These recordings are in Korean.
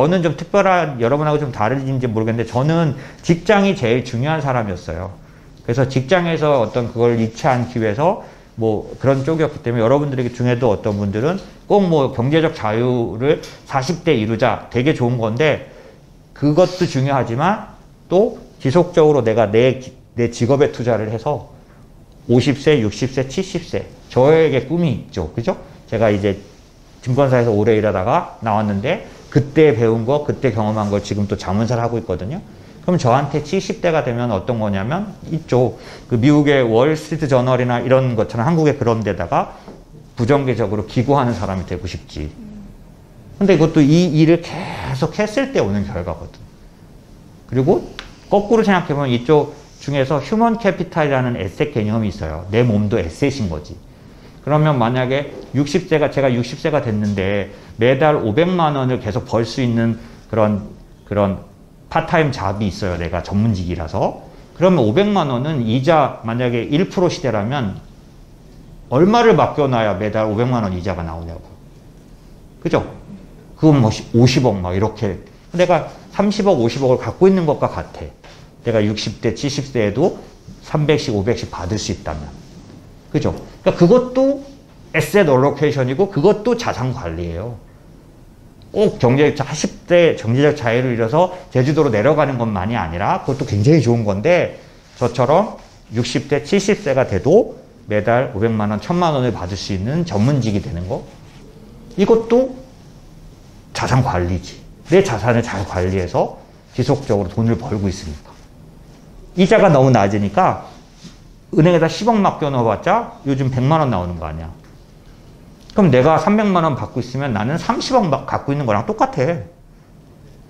저는 좀 특별한, 여러분하고 좀 다른지 모르겠는데 저는 직장이 제일 중요한 사람이었어요. 그래서 직장에서 어떤 그걸 잃지 않기 위해서 뭐 그런 쪽이었기 때문에 여러분들에게 중에도 어떤 분들은 꼭 뭐 경제적 자유를 40대 이루자 되게 좋은 건데 그것도 중요하지만 또 지속적으로 내가 내 직업에 투자를 해서 50세, 60세, 70세 저에게 꿈이 있죠. 그죠? 제가 이제 증권사에서 오래 일하다가 나왔는데 그때 배운 거, 그때 경험한 걸 지금 또 자문사를 하고 있거든요. 그럼 저한테 70대가 되면 어떤 거냐면 이쪽 그 미국의 월스트리트 저널이나 이런 것처럼 한국의 그런 데다가 부정기적으로 기고하는 사람이 되고 싶지. 근데 이것도 이 일을 계속 했을 때 오는 결과거든. 그리고 거꾸로 생각해보면 이쪽 중에서 휴먼 캐피탈이라는 에셋 개념이 있어요. 내 몸도 에셋인 거지. 그러면 만약에 제가 60세가 됐는데 매달 500만 원을 계속 벌 수 있는 그런 파타임 잡이 있어요. 내가 전문직이라서. 그러면 500만 원은 이자 만약에 1% 시대라면 얼마를 맡겨놔야 매달 500만 원 이자가 나오냐고. 그죠? 그건 뭐 50억 막 이렇게. 내가 30억, 50억을 갖고 있는 것과 같아. 내가 60대, 70세에도 300씩, 500씩 받을 수 있다면. 그죠? 그러니까 그것도 에셋 얼로케이션이고 그것도 자산 관리예요. 꼭 40대 경제적 자유를 잃어서 제주도로 내려가는 것만이 아니라 그것도 굉장히 좋은 건데 저처럼 60대, 70세가 돼도 매달 500만 원, 1000만 원을 받을 수 있는 전문직이 되는 거. 이것도 자산 관리지. 내 자산을 잘 관리해서 지속적으로 돈을 벌고 있으니까. 이자가 너무 낮으니까 은행에다 10억 맡겨놓아봤자 요즘 100만 원 나오는 거 아니야. 그럼 내가 300만 원 받고 있으면 나는 30억 갖고 있는 거랑 똑같아.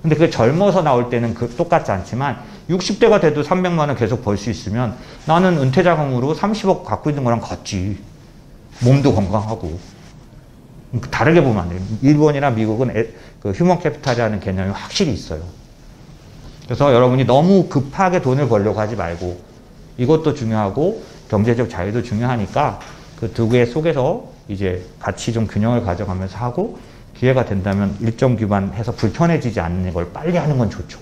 근데 그게 젊어서 나올 때는 똑같지 않지만 60대가 돼도 300만 원 계속 벌 수 있으면 나는 은퇴자금으로 30억 갖고 있는 거랑 같지. 몸도 건강하고. 다르게 보면 안 돼요. 일본이나 미국은 그 휴먼 캐피탈이라는 개념이 확실히 있어요. 그래서 여러분이 너무 급하게 돈을 벌려고 하지 말고 이것도 중요하고 경제적 자유도 중요하니까 그 두 개 속에서 이제 같이 좀 균형을 가져가면서 하고 기회가 된다면 일정 기반해서 불편해지지 않는 걸 빨리 하는 건 좋죠.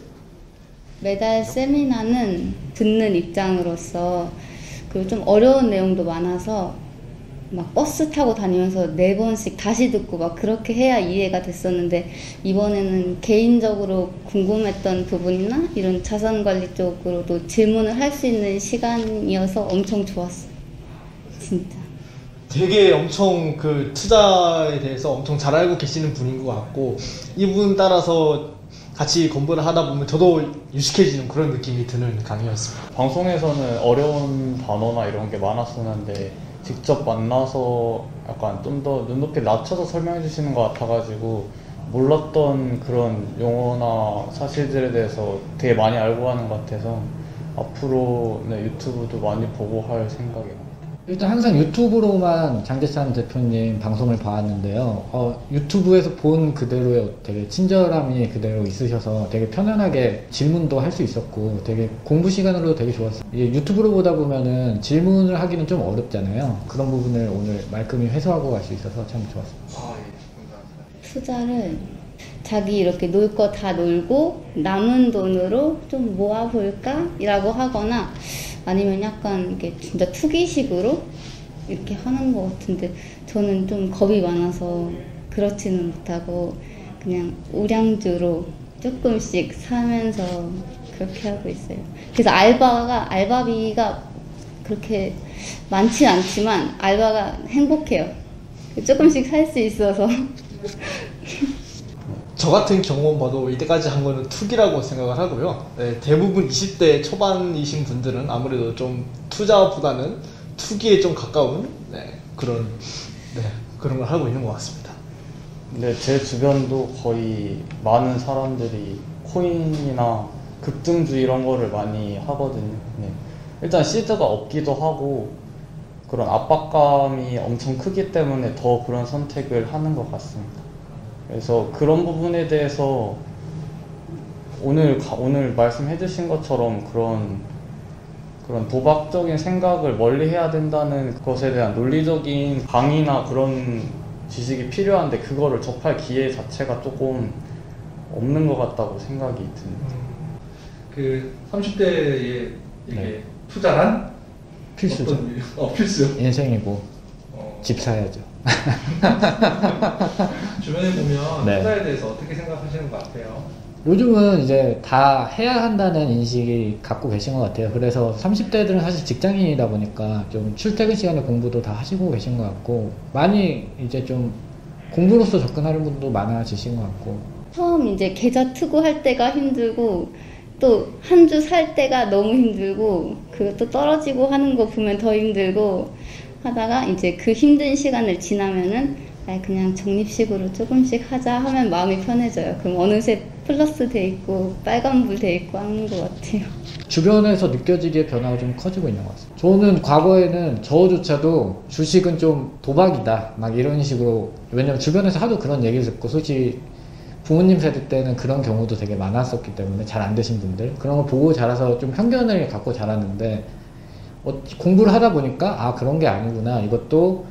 매달 세미나는 듣는 입장으로서 그리고 좀 어려운 내용도 많아서 막 버스 타고 다니면서 4번씩 다시 듣고 막 그렇게 해야 이해가 됐었는데 이번에는 개인적으로 궁금했던 부분이나 이런 자산관리 쪽으로도 질문을 할 수 있는 시간이어서 엄청 좋았어요. 진짜. 되게 엄청 그 투자에 대해서 엄청 잘 알고 계시는 분인 것 같고 이분 따라서 같이 공부를 하다 보면 저도 유식해지는 그런 느낌이 드는 강의였습니다. 방송에서는 어려운 단어나 이런 게 많았었는데 직접 만나서 약간 좀 더 눈높이 낮춰서 설명해 주시는 것 같아가지고 몰랐던 그런 용어나 사실들에 대해서 되게 많이 알고 가는 것 같아서 앞으로 유튜브도 많이 보고 할 생각입니다. 일단 항상 유튜브로만 장재찬 대표님 방송을 봐왔는데요. 유튜브에서 본 그대로의 되게 친절함이 그대로 있으셔서 되게 편안하게 질문도 할 수 있었고 되게 공부 시간으로 되게 좋았어요. 유튜브로 보다 보면은 질문을 하기는 좀 어렵잖아요. 그런 부분을 오늘 말끔히 해소하고 갈 수 있어서 참 좋았습니다. 투자를 자기 이렇게 놀 거 다 놀고 남은 돈으로 좀 모아볼까? 이라고 하거나 아니면 약간 이렇게 진짜 투기식으로 이렇게 하는 것 같은데 저는 좀 겁이 많아서 그렇지는 못하고 그냥 우량주로 조금씩 사면서 그렇게 하고 있어요. 그래서 알바비가 그렇게 많진 않지만 알바가 행복해요. 조금씩 살 수 있어서. 저 같은 경우만 봐도 이때까지 한 거는 투기라고 생각을 하고요. 네, 대부분 20대 초반이신 분들은 아무래도 좀 투자보다는 투기에 좀 가까운 그런 걸 하고 있는 것 같습니다. 근데 제 주변도 거의 많은 사람들이 코인이나 급등주 이런 거를 많이 하거든요. 네. 일단 시드가 없기도 하고 그런 압박감이 엄청 크기 때문에 더 그런 선택을 하는 것 같습니다. 그래서 그런 부분에 대해서 오늘 말씀해 주신 것처럼 그런 도박적인 생각을 멀리 해야 된다는 것에 대한 논리적인 강의나 그런 지식이 필요한데 그거를 접할 기회 자체가 조금 없는 것 같다고 생각이 듭니다. 그 30대에 이게 네. 투자란 필수죠. 필수요. 인생이고 집 사야죠. 주변에 보면 네. 투자에 대해서 어떻게 생각하시는 것 같아요? 요즘은 이제 다 해야 한다는 인식이 갖고 계신 것 같아요. 그래서 30대들은 사실 직장인이다 보니까 좀 출퇴근 시간에 공부도 다 하시고 계신 것 같고, 많이 이제 좀 공부로서 접근하는 분도 많아지신 것 같고. 처음 이제 계좌 투고할 때가 힘들고 또 한 주 살 때가 너무 힘들고 그것도 떨어지고 하는 거 보면 더 힘들고 하다가 이제 그 힘든 시간을 지나면은 그냥 적립식으로 조금씩 하자 하면 마음이 편해져요. 그럼 어느새 플러스 돼 있고 빨간불 돼 있고 하는 것 같아요. 주변에서 느껴지기에 변화가 좀 커지고 있는 것 같아요. 저는 과거에는 저조차도 주식은 좀 도박이다 막 이런 식으로, 왜냐면 주변에서 하도 그런 얘기를 듣고, 솔직히 부모님 세대 때는 그런 경우도 되게 많았었기 때문에, 잘 안 되신 분들 그런 걸 보고 자라서 좀 편견을 갖고 자랐는데, 공부를 하다 보니까 그런 게 아니구나, 이것도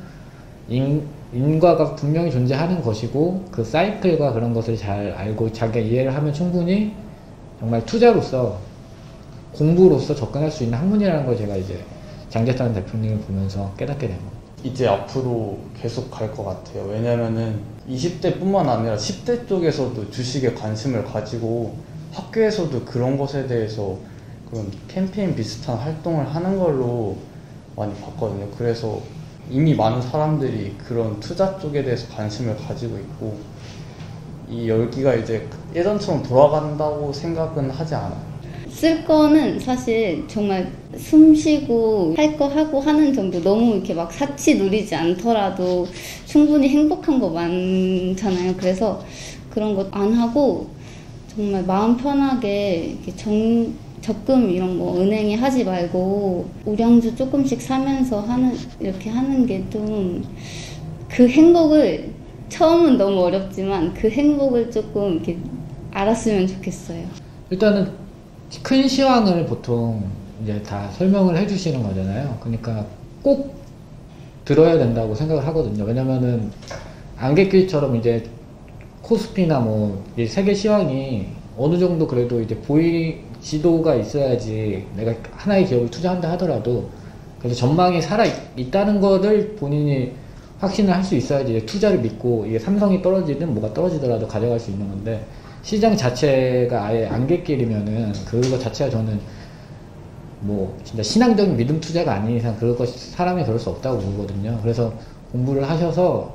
인과가 분명히 존재하는 것이고 그 사이클과 그런 것을 잘 알고 자기가 이해를 하면 충분히 정말 투자로서, 공부로서 접근할 수 있는 학문이라는 걸 제가 이제 장재찬 대표님을 보면서 깨닫게 된 거예요. 이제 앞으로 계속 갈 것 같아요. 왜냐면은 20대뿐만 아니라 10대 쪽에서도 주식에 관심을 가지고 학교에서도 그런 것에 대해서 그런 캠페인 비슷한 활동을 하는 걸로 많이 봤거든요. 그래서 이미 많은 사람들이 그런 투자 쪽에 대해서 관심을 가지고 있고, 이 열기가 이제 예전처럼 돌아간다고 생각은 하지 않아요. 쓸 거는 사실 정말 숨 쉬고 할 거 하고 하는 정도, 너무 이렇게 막 사치 누리지 않더라도 충분히 행복한 거 많잖아요. 그래서 그런 거 안 하고 정말 마음 편하게 이렇게 적금 이런 거 은행에 하지 말고 우량주 조금씩 사면서 이렇게 하는 게 좀, 그 행복을, 처음은 너무 어렵지만 그 행복을 조금 이렇게 알았으면 좋겠어요. 일단은 큰 시황을 보통 이제 다 설명을 해주시는 거잖아요. 그러니까 꼭 들어야 된다고 생각을 하거든요. 왜냐면은 안갯길처럼 이제 코스피나 뭐 세계 시황이 어느 정도 그래도 이제 지도가 있어야지 내가 하나의 기업을 투자한다 하더라도 그래서 전망이 살아 있다는 것을 본인이 확신을 할 수 있어야지 이제 투자를 믿고, 이게 삼성이 떨어지든 뭐가 떨어지더라도 가져갈 수 있는 건데, 시장 자체가 아예 안갯길이면은 그거 자체가 저는 뭐 진짜 신앙적인 믿음 투자가 아닌 이상 사람이 그럴 수 없다고 보거든요. 그래서 공부를 하셔서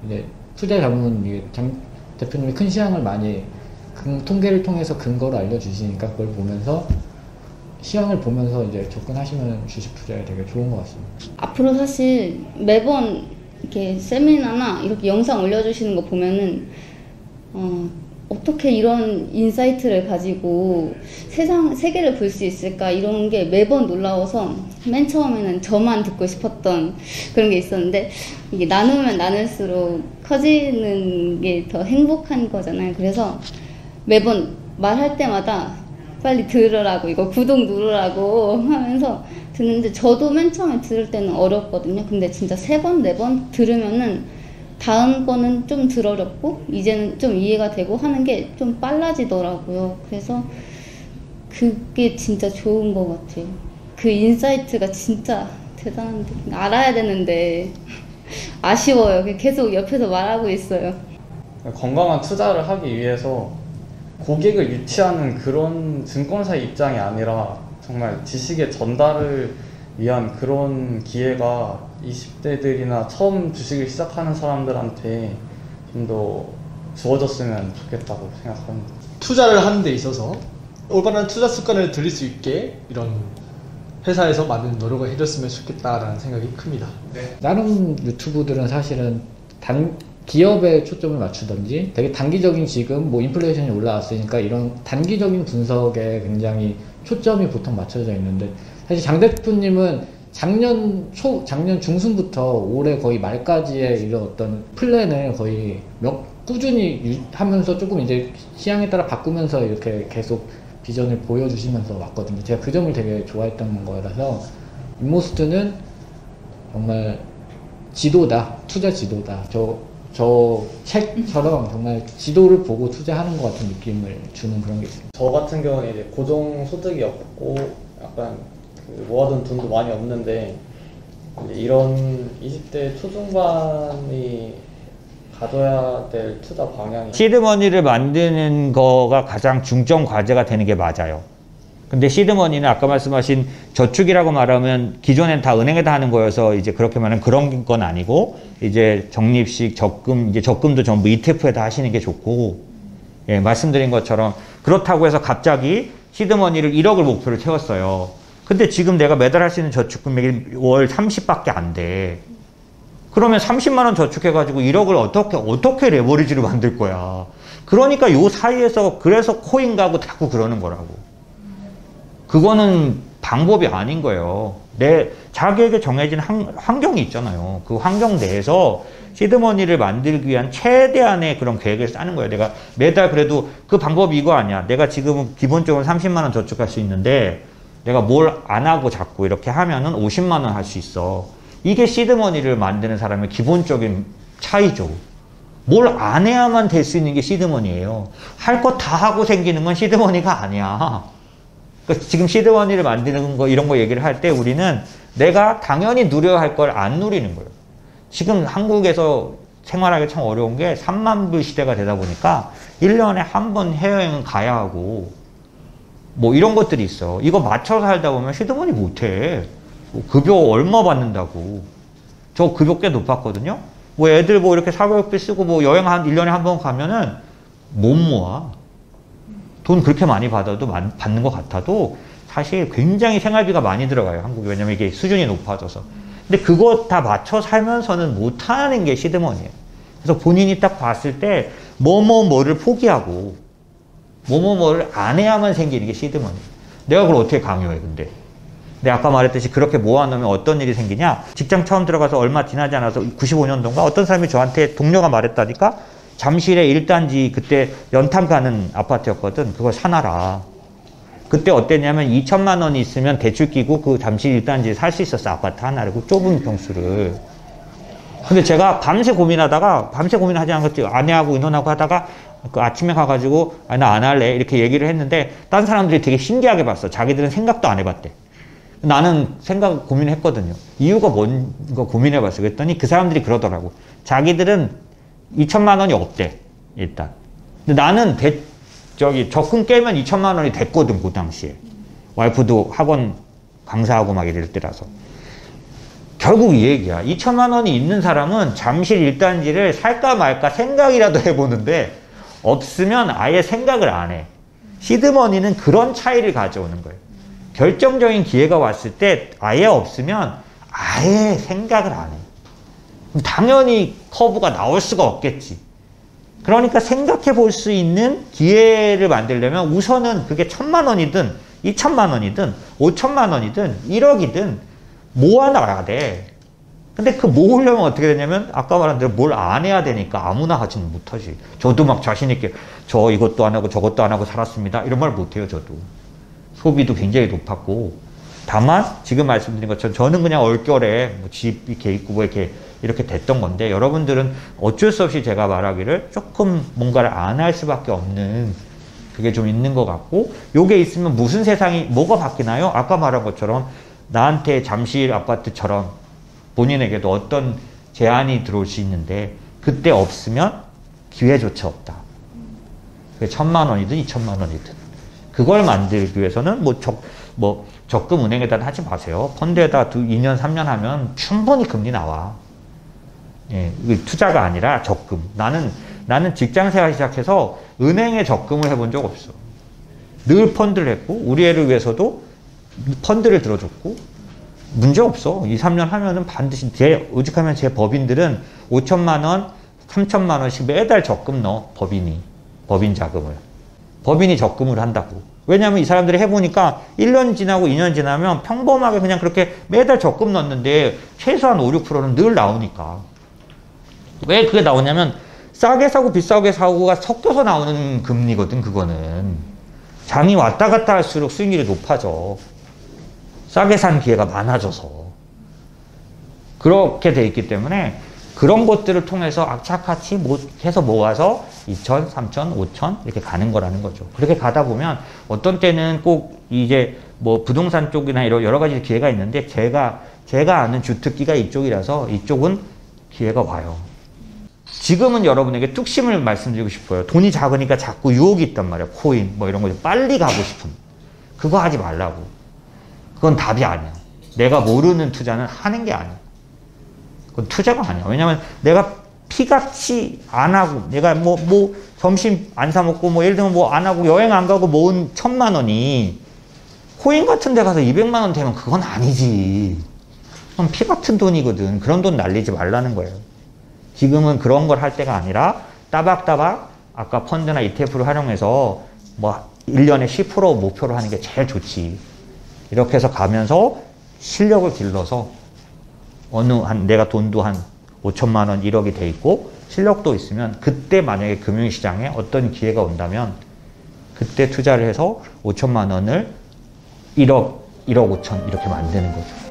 이제 투자 전문 장 대표님이 큰 시황을 많이 통계를 통해서 근거로 알려주시니까 그걸 보면서, 시황을 보면서 이제 접근하시면 주식 투자에 되게 좋은 것 같습니다. 앞으로 사실 매번 이렇게 세미나나 이렇게 영상 올려주시는 거 보면은 어떻게 이런 인사이트를 가지고 세계를 볼 수 있을까, 이런 게 매번 놀라워서 맨 처음에는 저만 듣고 싶었던 그런 게 있었는데, 이게 나누면 나눌수록 커지는 게 더 행복한 거잖아요. 그래서 매번 말할 때마다 빨리 들으라고, 이거 구독 누르라고 하면서 듣는데, 저도 맨 처음에 들을 때는 어렵거든요. 근데 진짜 3번, 4번 들으면은 다음 거는 좀 덜 어렵고 이제는 좀 이해가 되고 하는 게 좀 빨라지더라고요. 그래서 그게 진짜 좋은 것 같아요. 그 인사이트가 진짜 대단한데, 알아야 되는데 아쉬워요. 계속 옆에서 말하고 있어요. 건강한 투자를 하기 위해서 고객을 유치하는 그런 증권사 입장이 아니라 정말 지식의 전달을 위한 그런 기회가 20대들이나 처음 주식을 시작하는 사람들한테 좀 더 주어졌으면 좋겠다고 생각합니다. 투자를 하는 데 있어서 올바른 투자 습관을 들일 수 있게 이런 회사에서 많은 노력을 해줬으면 좋겠다라는 생각이 큽니다. 네. 다른 유튜브들은 사실은 기업에 초점을 맞추던지, 되게 단기적인, 지금 뭐 인플레이션이 올라왔으니까 이런 단기적인 분석에 굉장히 초점이 보통 맞춰져 있는데, 사실 장 대표님은 작년 중순부터 올해 거의 말까지의 이런 어떤 플랜을 거의 꾸준히 하면서 조금 이제 시향에 따라 바꾸면서 이렇게 계속 비전을 보여주시면서 왔거든요. 제가 그 점을 되게 좋아했던 거라서, 인모스트는 정말 지도다, 투자 지도다. 저 저 책처럼 정말 지도를 보고 투자하는 것 같은 느낌을 주는 그런 게 있어요. 저 같은 경우는 이제 고정 소득이 없고 약간 그 모아둔 돈도 많이 없는데 이제 이런 20대 초중반이 가져야 될 투자 방향이 시드머니를 만드는 거가 가장 중점 과제가 되는 게 맞아요. 근데 시드머니는 아까 말씀하신 저축이라고 말하면 기존엔 다 은행에다 하는 거여서 이제 그렇게 말하면 그런 건 아니고 이제 적립식 적금, 이제 적금도 전부 ETF에다 하시는 게 좋고, 예, 말씀드린 것처럼 그렇다고 해서 갑자기 시드머니를 1억을 목표로 채웠어요. 근데 지금 내가 매달 할 수 있는 저축 금액이 월 30밖에 안 돼. 그러면 30만 원 저축해가지고 1억을 어떻게 레버리지로 만들 거야. 그러니까 요 사이에서 그래서 코인 가고 자꾸 그러는 거라고. 그거는 방법이 아닌 거예요. 자기에게 정해진 환경이 있잖아요. 그 환경 내에서 시드머니를 만들기 위한 최대한의 그런 계획을 짜는 거예요. 내가 매달 그래도 그 방법이 이거 아니야. 내가 지금 기본적으로 30만 원 저축할 수 있는데 내가 뭘 안 하고 자꾸 이렇게 하면은 50만 원 할 수 있어. 이게 시드머니를 만드는 사람의 기본적인 차이죠. 뭘 안 해야만 될 수 있는 게 시드머니예요. 할 거 다 하고 생기는 건 시드머니가 아니야. 그러니까 지금 시드머니를 만드는 거, 이런 거 얘기를 할 때 우리는 내가 당연히 누려야 할 걸 안 누리는 거예요. 지금 한국에서 생활하기 참 어려운 게 3만 불 시대가 되다 보니까 1년에 한 번 해외여행은 가야 하고 뭐 이런 것들이 있어. 이거 맞춰서 살다 보면 시드머니 못해. 뭐 급여 얼마 받는다고. 저 급여 꽤 높았거든요. 뭐 애들 뭐 이렇게 사교육비 쓰고 뭐 여행 한 1년에 한 번 가면은 못 모아. 돈 그렇게 많이 받아도 받는 것 같아도 사실 굉장히 생활비가 많이 들어가요, 한국에. 왜냐면 이게 수준이 높아져서. 근데 그거 다 맞춰 살면서는 못하는 게 시드머니예요. 그래서 본인이 딱 봤을 때 뭐를 포기하고 뭐를 안 해야만 생기는 게 시드머니. 내가 그걸 어떻게 강요해, 근데. 근데 아까 말했듯이 그렇게 모아놓으면 어떤 일이 생기냐? 직장 처음 들어가서 얼마 지나지 않아서 95년도인가 어떤 사람이 저한테 동료가 말했다니까? 잠실에 1단지 그때 연탄 가는 아파트였거든. 그걸 사놔라. 그때 어땠냐면 2천만 원이 있으면 대출 끼고 그 잠실 1단지에 살 수 있었어. 아파트 하나를. 그 좁은 평수를. 근데 제가 밤새 고민하지 않고 아내하고 의논하고 하다가 그 아침에 가가지고 나 안 할래 이렇게 얘기를 했는데 딴 사람들이 되게 신기하게 봤어. 자기들은 생각도 안 해봤대. 나는 고민했거든요. 이유가 뭔가 고민해봤어. 그랬더니 그 사람들이 그러더라고. 자기들은 2천만 원이 없대, 일단. 근데 나는 적금 깨면 2천만 원이 됐거든, 그 당시에. 와이프도 학원 강사하고 막 이럴 때라서. 결국 이 얘기야. 2천만 원이 있는 사람은 잠실 1단지를 살까 말까 생각이라도 해보는데 없으면 아예 생각을 안 해. 시드머니는 그런 차이를 가져오는 거예요. 결정적인 기회가 왔을 때 아예 없으면 아예 생각을 안 해. 당연히 커브가 나올 수가 없겠지. 그러니까 생각해 볼 수 있는 기회를 만들려면 우선은 그게 1,000만 원이든 2천만 원이든 5천만 원이든 1억이든 모아놔야 돼. 근데 그 모으려면 어떻게 되냐면 아까 말한 대로 뭘 안 해야 되니까 아무나 하지는 못하지. 저도 막 자신 있게 저 이것도 안 하고 저것도 안 하고 살았습니다. 이런 말 못해요, 저도. 소비도 굉장히 높았고. 다만 지금 말씀드린 것처럼 저는 그냥 얼결에 뭐 집 이렇게 있고 뭐 이렇게 됐던 건데 여러분들은 어쩔 수 없이 제가 말하기를 조금 뭔가를 안 할 수밖에 없는 그게 좀 있는 것 같고, 요게 있으면 무슨 세상이 뭐가 바뀌나요? 아까 말한 것처럼 나한테 잠실 아파트처럼 본인에게도 어떤 제한이 들어올 수 있는데 그때 없으면 기회조차 없다. 그게 1,000만 원이든 2천만 원이든 그걸 만들기 위해서는 적금 은행에다 하지 마세요. 펀드에다 2년 3년 하면 충분히 금리 나와. 예, 투자가 아니라 적금. 나는 직장생활 시작해서 은행에 적금을 해본 적 없어. 늘 펀드를 했고 우리 애를 위해서도 펀드를 들어줬고 문제 없어. 2, 3년 하면은 반드시 오죽하면 제 법인들은 5천만 원, 3천만 원씩 매달 적금 넣어. 법인 자금을. 법인이 적금을 한다고. 왜냐면 이 사람들이 해보니까 1년 지나고 2년 지나면 평범하게 그냥 그렇게 매달 적금 넣는데 최소한 5, 6%는 늘 나오니까. 왜 그게 나오냐면 싸게 사고 비싸게 사고가 섞여서 나오는 금리거든, 그거는. 장이 왔다 갔다 할수록 수익률이 높아져. 싸게 산 기회가 많아져서. 그렇게 돼 있기 때문에 그런 것들을 통해서 악착같이 해서 모아서 2천, 3천, 5천 이렇게 가는 거라는 거죠. 그렇게 가다 보면 어떤 때는 꼭 이제 뭐 부동산 쪽이나 이런 여러 가지 기회가 있는데 제가 아는 주특기가 이쪽이라서 이쪽은 기회가 와요. 지금은 여러분에게 뚝심을 말씀드리고 싶어요. 돈이 작으니까 자꾸 유혹이 있단 말이에요. 코인 뭐 이런 거 빨리 가고 싶은. 그거 하지 말라고. 그건 답이 아니야. 내가 모르는 투자는 하는 게 아니야. 그건 투자가 아니야. 왜냐면 내가 피같이 안 하고 내가 뭐 점심 안 사 먹고 뭐 예를 들면 뭐 안 하고 여행 안 가고 모은 1,000만 원이 코인 같은 데 가서 200만 원 되면 그건 아니지. 그건 피 같은 돈이거든. 그런 돈 날리지 말라는 거예요. 지금은 그런 걸 할 때가 아니라 따박따박 아까 펀드나 ETF를 활용해서 뭐 1년에 10% 목표로 하는 게 제일 좋지. 이렇게 해서 가면서 실력을 길러서 내가 돈도 한 5천만 원, 1억이 돼 있고 실력도 있으면 그때 만약에 금융시장에 어떤 기회가 온다면 그때 투자를 해서 5천만 원을 1억 5천 이렇게 만드는 거죠.